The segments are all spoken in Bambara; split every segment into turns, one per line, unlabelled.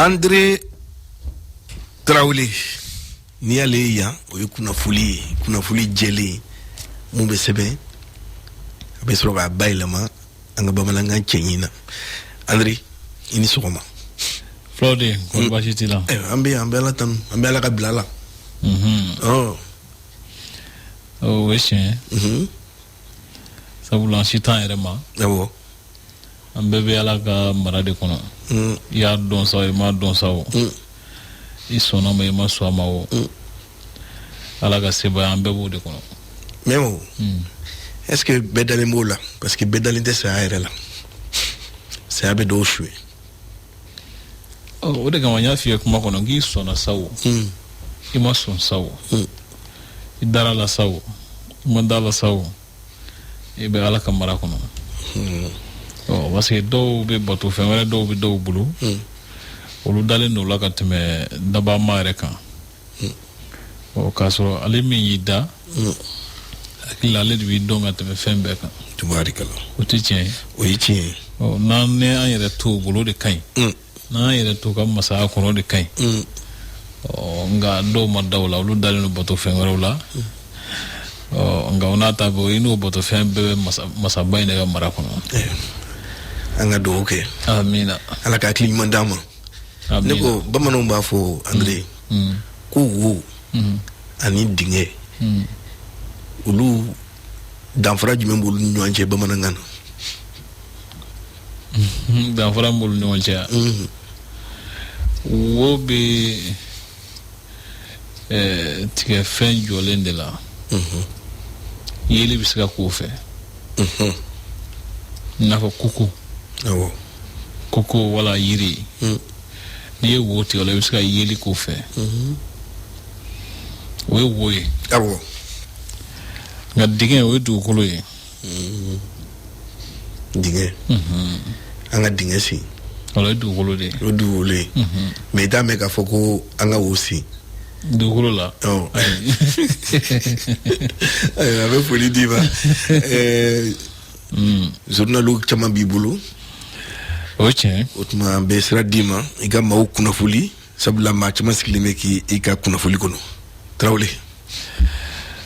André Traoré ni ale yan o ye kunafuli jɛlen mun bɛ sɛbɛn a bɛ sɔrɔ k'a bayɛlɛma an ka bamanankan cɛɲi na. André i ni sɔgɔma.
Flode ko baasi t'i la.
An bɛ Ala tanu an bɛ Ala ka bila la.
O ye tiɲɛ ye. Sabula an si t'an yɛrɛ ma.
Awɔ.
An bɛɛ bɛ Ala ka mara de kɔnɔ. I y'a dɔn sa o i m'a dɔn sa o. I sɔnna ma i ma sɔn a ma o. Ala ka sebaya an bɛɛ b'o de kɔnɔ.
Mais o est-ce que bɛɛ dalen b'o la parce que bɛɛ dalen tɛ saya yɛrɛ la. Saya bɛ dɔw suye.
O de kama n y'a f'i ye kuma kɔnɔ k'i sɔnna sa o. I ma sɔn sa o. I dara la sa o. I ma da la sa o. I bɛ Ala ka mara kɔnɔ. Parce que dɔw bɛ bato fɛn wɛrɛ dɔw bɛ dɔw bolo. Olu dalen don la ka tɛmɛ dabama yɛrɛ kan. K'a sɔrɔ ale min y'i da hakili ale de b'i dɔn ka tɛmɛ fɛn bɛɛ kan.
Tubarikala.
O tɛ tiɲɛ ye.
O ye tiɲɛ ye.
N'an ni an yɛrɛ to bolo de ka ɲi. N'an yɛrɛ to ka masaya kɔnɔ de ka ɲi. Nka dɔw ma da o la olu dalen don bato fɛn wɛrɛw la. Nka o n'a ta bɛ o i n'o bato fɛn bɛɛ bɛ masaba in de ka mara kɔnɔ.
An ka dugawu kɛ.
Amina.
Ala ka hakili ɲuman d'an ma. Ne ko bamananw b'a fɔ André ko wo ani dingɛ olu danfara jumɛn b'olu ni ɲɔgɔn cɛ bamanankan na?
Danfara b'olu ni ɲɔgɔn cɛ. Wo bɛ tigɛ fɛn jɔlen de la. Yeli bɛ se ka k'o fɛ. I n'a fɔ koko.
Awɔ.
Koko wala yiri. N'i ye wo tigɛ o la i bɛ se ka yeli k'o fɛ. O ye wo ye.
Awɔ.
Nka dingɛ o ye dugukolo ye.
Dingɛ. An ka dingɛ sen.
O ye dugukolo de ye.
O ye dugukolo ye. Mais i t'a mɛn k'a fɔ ko an ka wo sen.
Dugukolo la.
Ayiwa a bɛ foli d'i ma. Journaliw caman b'i bolo.
O ye tiɲɛ ye.
O tuma an bɛ sira d'i ma i ka maaw kunnafoli sabula maa caman sigilen bɛ k'i ka kunnafoli kɔnɔ. Tarawele.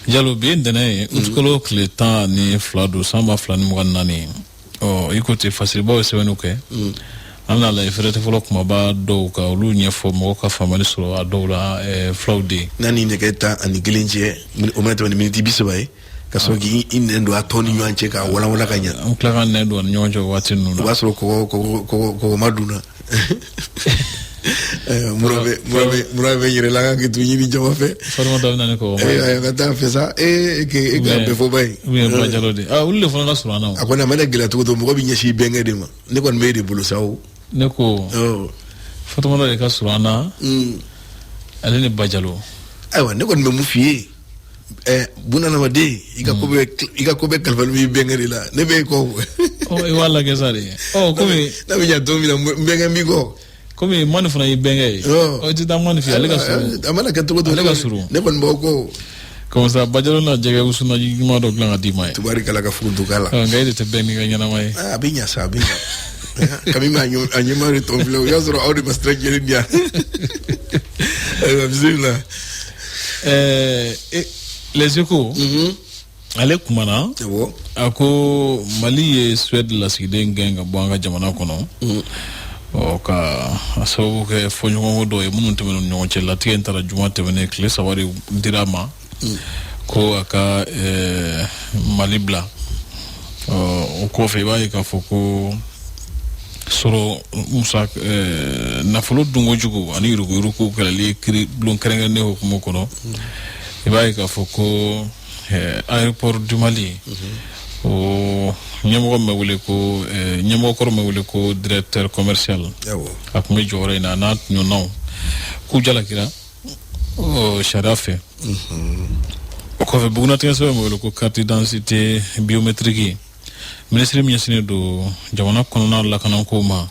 Jalo bi ye ntɛnɛn ye utikalo tile 12 don san 2024. I ko ten fasiribaw ye sɛbɛnniw kɛ. An bɛna lajɛ fɛrɛtɛ fɔlɔ kumaba dɔw ka olu ɲɛfɔ mɔgɔw ka faamuyali sɔrɔ a dɔw la filaw de ye.
N'a ni nɛgɛ 11 cɛ o mana tɛmɛ ni miniti 30 ye ka sɔrɔ k'i nɛn don a tɔ ni ɲɔgɔn cɛ k'a walawala ka ɲɛ.
An tila ka nɛn don a ni ɲɔgɔn cɛ waati ninnu na.
O b'a sɔrɔ kɔgɔ ma dunna. Mura bɛ yɛrɛ la ka kɛ ɲini jama fɛ.
Farimata bɛ na ni kɔgɔ ma ye.
Ka taa fɛ sa e ka bɛɛ fɔ ba ye.
Ba Jalo de. Olu de fana ka surun an na.
A kɔni a ma ne gɛlɛya cogo mɔgɔ bɛ ɲɛsin bɛnkɛ de ma. Ne kɔni bɛ e de bolo sa o.
Ne ko Fatumata de ka surun an na. Ale ni Ba Jalo.
Ayiwa ne kɔni bɛ mun f'i ye. Bunadamaden i ka ko bɛ kalifa b'i bɛnkɛ de la ne bɛ e kɔ.
I b'a lajɛ sa de. Komi
n'a bɛ ɲɛ don min na n bɛnkɛ b'i kɔ.
Komi Mani fana y'i bɛnkɛ ye. I tɛ taa Mani fɛ ale ka surun.
A mana kɛ cogo ale ka surun. Ne kɔni b'aw kɔ.
Comme ça Ba Jalo na jɛgɛ wusunaji ɲuman dɔ dilan ka d'i ma ye.
Tubarikala ka furutu k'a la.
Nka e de tɛ bɛn n'i ka ɲɛnama ye.
A bɛ ɲa sa a bɛ ɲa. Kami a ɲɛma de tɔn filɛ o y'a sɔrɔ aw de ma sira jɛlen di yan. Ayiwa bisimila.
Les Échos. Ale kumana. A ko Mali ye Suède lasigiden gɛn ka bɔ an ka jamana kɔnɔ. Ka a sababu kɛ fɔɲɔgɔnko dɔw ye minnu tɛmɛna ni ɲɔgɔn cɛ latigɛ in taara juma tɛmɛnen tile 3 de dira a ma ko a ka Mali bila. O kɔfɛ i b'a ye k'a fɔ ko sɔrɔ nafolo dunkojugu ani yuruguyurugu kɛlɛli bulon kɛrɛnkɛrɛnnen hukumu kɔnɔ i b'a ye k'a fɔ ko aéroport du Mali o ɲɛmɔgɔ mɛ wele ko ɲɛmɔgɔkɔrɔ mɛ wele ko directeur commercial a tun bɛ jɔyɔrɔ in na n'a ɲɔgɔnnaw k'u jalakira sariya fɛ o kɔfɛ bugunatigɛ sɛbɛn mɛ wele ko carte d'identité biométrique ministre min ɲɛsinnen don jamana kɔnɔna lakanako ma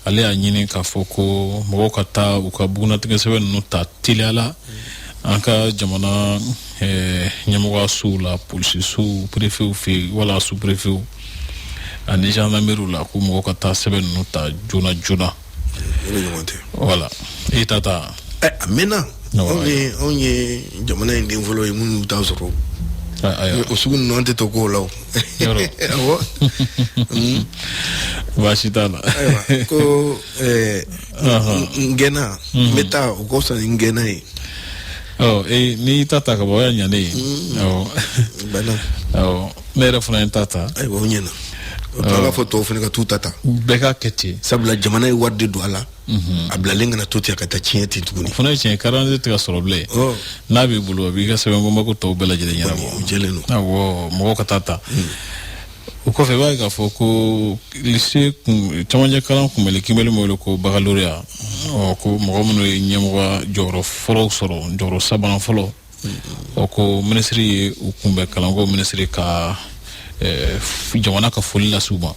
ale y'a ɲini k'a fɔ ko mɔgɔw ka taa u ka bugunatigɛ sɛbɛn ninnu ta teliya la an ka jamana ɲɛmɔgɔyasow la polisisow préfetw fɛ wala sous-préfetw ani gendarmerie la ko mɔgɔw ka taa sɛbɛn ninnu ta joona joona voilà et tata
amena on ye jamana indi volo e munu tawsoro o sugun non te toko law awo
washitala
ko ngena meta o kosa ngena
ni tata ka boya nyane
bana
mera funa tata
ay bo nyena tanga foto funa ka tata
beka keti
sabla jamana e wadde do ala abla lenga na toti akata chienti tuguni
funa chen 40 ka soroble na bi bulu bi ka sebe ngoma ko to bela jele nyana
mo jeleno
mo ko tata uko fe ba ka foko lycée chamanje kalan ko mele kimele mo ko baccalauréat ko mo mo nyamwa joro folo soro joro sabana folo ko ministry ukumbe kalango ministry ka jamana ka foli la suba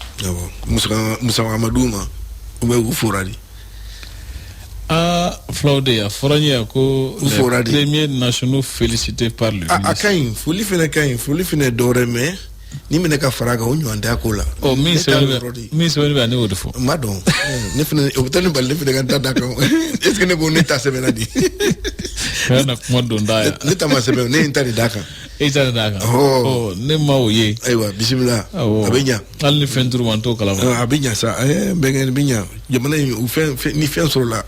musa amaduma ube ufuradi
Flaude ya foranya ko le premier national félicité par le ministre
akain foli fene dore me ni mene ka faraga onyo ande akola
mi se ba ne odfo
madon ne fene obtenu balle fene kan tada ka est-ce que ne boneta se benadi
kana kuma donda ya
ne tama se be ne intari daka
ne maoye
aywa bismillah abenya
al fendru wanto kala
abenya sa bengen binya jamana ni fen sur la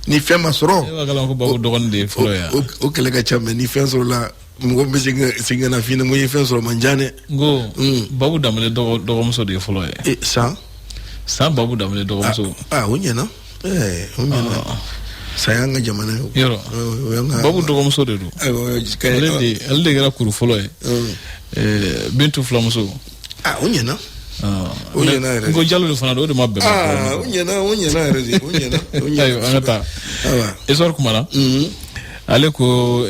ni fen masoro
kala ko babu dogonde floya
o kele ka chambe ni fen sur la ngo be singa na fina mo fen sur manjane
ngo babu damle dogom so de floya sa babu damle dogom so
unyena unyena sayanga jamana
yoro babu dogom so de do alde gara kuru floya bintu flamso unyena ngo jallo fana do mabbe
unyena redi unyena
ayo angata esor kumara ale ko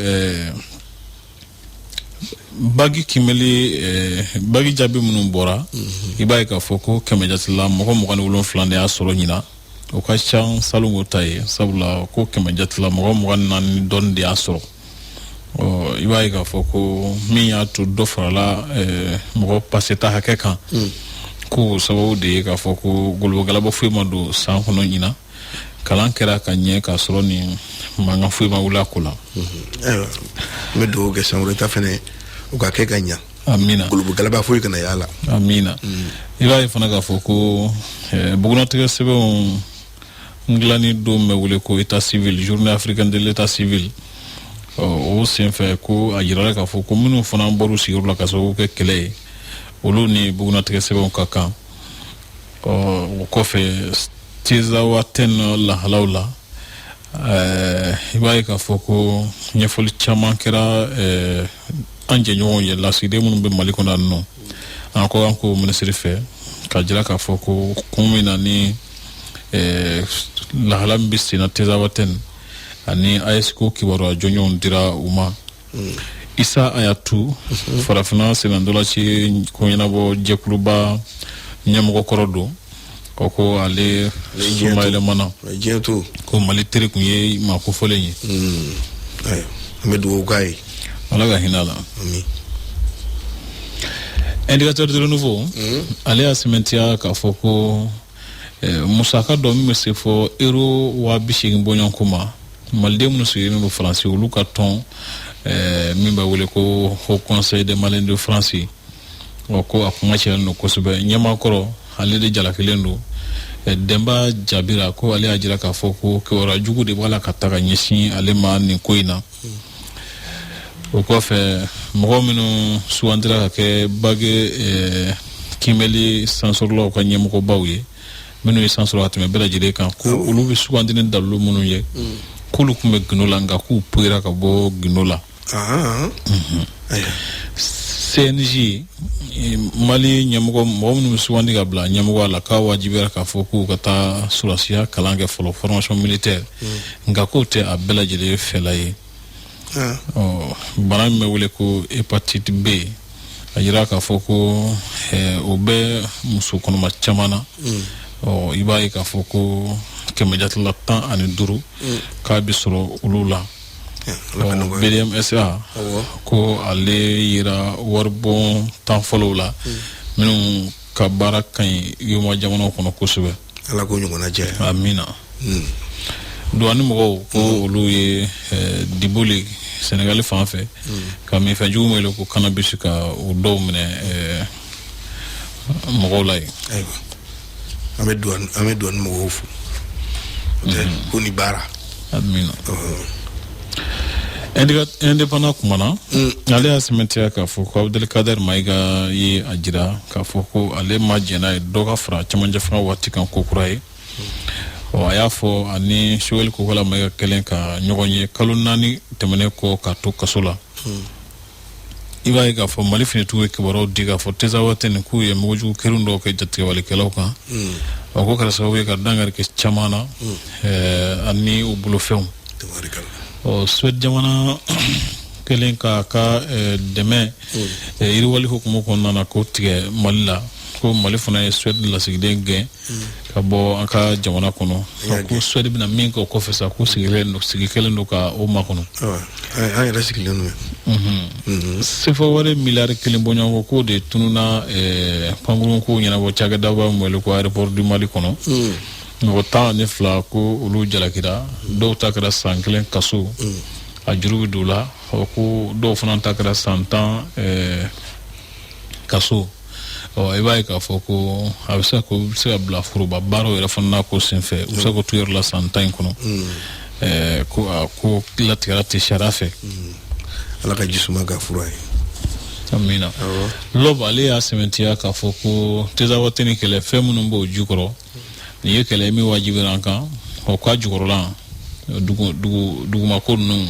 bagi kimeli bagi jabi munun bora ibaye ka foko kemejatla mo kan wolon flande asoro nyina o ka chan salungo tay sabula ko kemejatla mo kan nan don di asoro o ibaye ka foko mi ya to do frala mo paseta hakeka ko sababu de ka foko golbo galabo fuima do san hono nyina kalan kera ka nye ka soro ni manga fuima wula kula
me do ge sanure ta fene o ka ke ganya
amina
golbo galaba fuika na yala
amina ila ifana ka foko buguna tege sebe nglani do me wule ko état civil journée africaine de l'état civil o sen fe ko ajira ka foko minu fana boru siguru la ka so ke kele olu ni buguna tege sebe ka kan ko fe tiza waten la halawla ibaye ka foko nyefol chama kera anje nyon ye la side mun be maliko na no anko ministre fe ka jira ka foko kumina ni la halam bisina tiza waten ani ayesko kibaro jonyon dira uma isa ayatu farafina senandola ci ko yana bo jekluba nyamgo korodo koko ale sumaile mana
jento
ko mali tere kunye ma ko folenye
ayo medu gai
ala ga hinala
ami
indicateur de renouveau ale asimentia ka foko musaka do mi se fo euro wa bishing bonyon kuma malde mun su yeno français ou lukaton mimba wole ko au conseil des malins de France ko akuma chel no ko sube nyama koro ale de jala kilendo demba jabira ko ale ajira ka foko ko ora jugu de wala kataka nyeshi ale ma ni koina o ko fe mo mino suandira ka ke bage kimeli sansorlo ko nyem ko bawye mino sansorlo atme bela jide kan ko ulu bi suandine dallu munu ye kulu kumbe gnola nga ku puira ka bo gnola CNJ mali nyamugo mo suwandi ga bla nyamugo la ka wajibera ka foku kata surasia kalange folo formation militaire nga kote a bela jele felaye bana me wule ko hepatite B ajira ka foku obe musu kono ma chamana ibaye ka foku kemejatla tan ani duru ka bisoro ulula BDMSA ko ale yira warbo tan folola minu ka bara kan yuma jamono kono kusube
ala ko nyona je
amina douane mo ko lui dibuli Sénégal fan fait comme il fait du mo ko cannabis ka o do mene mo lay
aywa ame douane mo fu ko ni bara
admina indépendant kumana ale ya cimetière ka fo ko Abdel Kader Maiga yi ajira ka fo ko ale majena do ka fra chamanja fra wati kan kokuraye o aya fo ani shuwel ko wala Maiga kelen ka nyogonye kalunani temene ko ka to kasola iba ga fo mali fini tuwe ke baro diga fo teza waten ku ye moju kerundo ke jatte wale kelawka o ko kala sawe ka dangar ke chamana ani ubulo feum o swed jamana kelen ka deme iri wali hukumu ko nana ko tige malila ko mali fana swed la sigde ge ka bo aka jamana kono ko swed bina min ko fesa ko sigikelen do ka o makono
ay la sigikelen
se fo wale milare kelen bonyo ko de tununa pangulon ko nyana bo chaga daba mo le ko aéroport du Mali kono no ta ne fla ko ulu jalakira do takra sanklen kaso a juru dula ko do fana takra santan kaso o e ka fo ko abisa ko se bla furu ba baro era fana ko senfe usa ko tuyer la santan kono ko la tirate sharafe
ala ka jisuma ga furu ay
amina loba le ya sementia ka fo ko teza wateni kele femu numbo jukoro ni yekele mi wajibiran kan o kwa jukorola dugu makon nu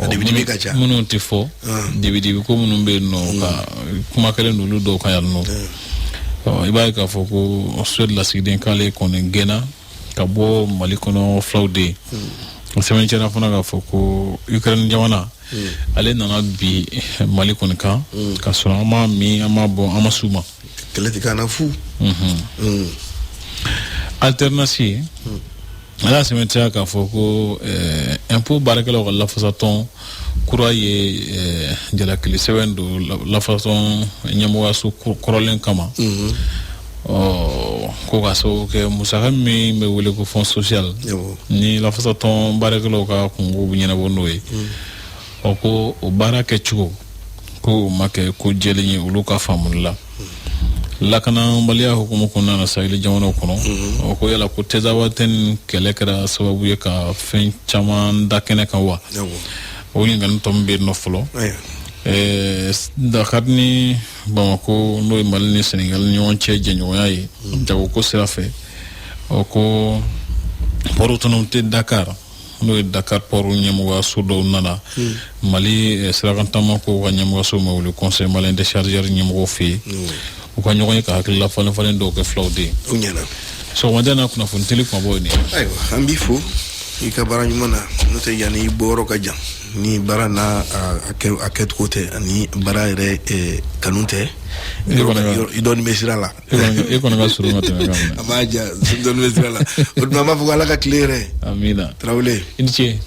dibi kacha
munu tifo dibi ko munu be no ka kuma kale no ludo ka yalno iba ka fo ko swed la sigden kale kon ngena ka bo malikono flaude semen chena fona ka fo ko Ukraine jamana ale nana bi malikon kan ka so ama mi ama bo ama suma
kele tikana fu
alternasi ala sementia ka fo ko impôt barakelo ko la façon courrier de la clé sewendo la façon nyamo wasu korolen kama ko ka so ke musaka mi me wele ko fond social ni la façon barakelo ka kungo bunyana bonnoy o ko o barake chugo ko make ko jeli ulu ka famulla lakana mbalia hukumu kuna na saili jamano kono o ko yala ko teza waten kelekra sababu ye ka fen chama ndakene kan wa o ni ngan tombe no folo dakarni Bamako no malni Senegal nyon cheje nyoyayi jago ko serafe o ko porotonomte Dakar no Dakar poru nyamo wa sudo nana Mali seragantama ko wa nyamo so mawlu conseil malin de chargeur nyamo fi ko nyogoy ka hakilla falen do ke flawde
unyana
so wadana kuna funtili ko boyni
aywa ambifu ikabara nyumana note yani boro ka jam ni barana aket kote ani barare kanunte idon mesirala
iko nga suru matena kama
amaja idon mesirala mama fuko alaka claire
amina
traulé
indiche.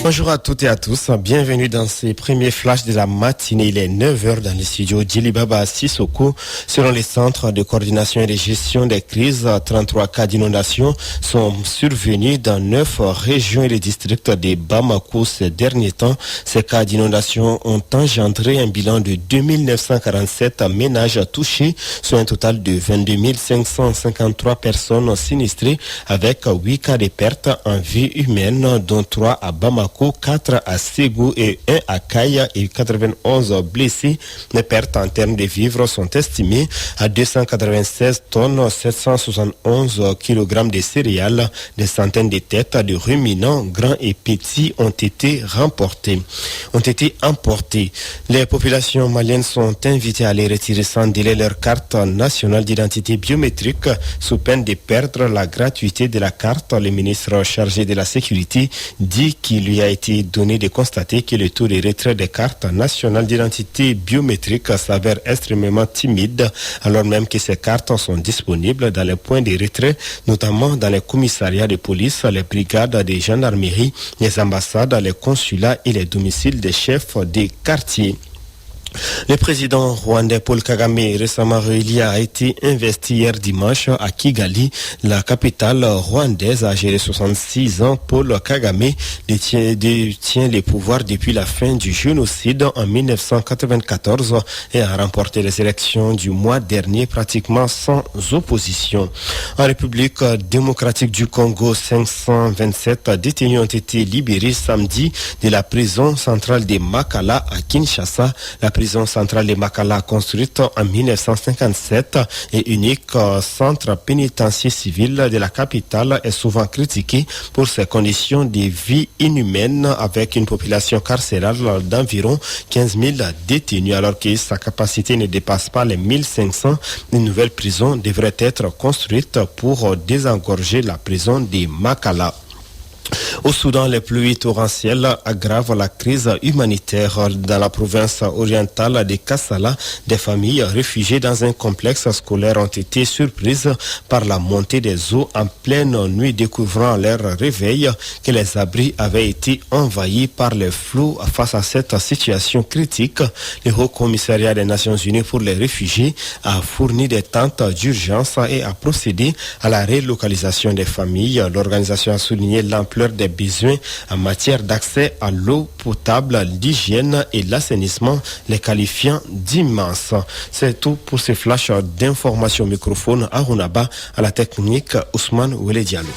Bonjour à toutes et à tous, bienvenue dans ces premiers flashs de la matinée. Il est 9h dans le studio Djilibaba à Sissoko. Selon les centres de coordination et de gestion des crises, 33 cas d'inondation sont survenus dans 9 régions et les districts de Bamako ces derniers temps. Ces cas d'inondation ont engendré un bilan de 2947 ménages touchés, soit un total de 22 553 personnes sinistrées avec 8 cas de pertes en vie humaine, dont 3 à Bamako, 4 à Ségou et 1 à Kaya et 91 blessés. Les pertes en termes de vivres sont estimées à 296 tonnes, 771 kg de céréales, des centaines de têtes de ruminants, grands et petits ont été emportés. Les populations maliennes sont invitées à aller retirer sans délai leur carte nationale d'identité biométrique sous peine de perdre la gratuité de la carte. Le ministre chargé de la sécurité dit qu'il lui a été donné de constater que le taux de retrait des cartes nationales d'identité biométrique s'avère extrêmement timide, alors même que ces cartes sont disponibles dans les points de retrait, notamment dans les commissariats de police, les brigades de gendarmerie, les ambassades, les consulats et les domiciles des chefs des quartiers. Le président rwandais Paul Kagame, récemment réélu, a été investi hier dimanche à Kigali, la capitale rwandaise. Âgé de 66 ans, Paul Kagame détient les pouvoirs depuis la fin du génocide en 1994 et a remporté les élections du mois dernier pratiquement sans opposition. En République démocratique du Congo, 527 détenus ont été libérés samedi de la prison centrale de Makala à Kinshasa. La prison centrale de Makala, construite en 1957 et unique centre pénitentiaire civil de la capitale, est souvent critiquée pour ses conditions de vie inhumaines avec une population carcérale d'environ 15 000 détenus. Alors que sa capacité ne dépasse pas les 1500, une nouvelle prison devrait être construite pour désengorger la prison de Makala. Au Soudan, les pluies torrentielles aggravent la crise humanitaire dans la province orientale de Kassala. Des familles réfugiées dans un complexe scolaire ont été surprises par la montée des eaux en pleine nuit, découvrant leur réveil que les abris avaient été envahis par les flots. Face à cette situation critique, le Haut Commissariat des Nations Unies pour les réfugiés a fourni des tentes d'urgence et a procédé à la relocalisation des familles. L'organisation a souligné l'ampleur des besoins en matière d'accès à l'eau potable, l'hygiène et l'assainissement, les qualifiant d'immenses. C'est tout pour ces flashs d'informations. Microphone à Runaba, à la technique Ousmane Ouele Diallo.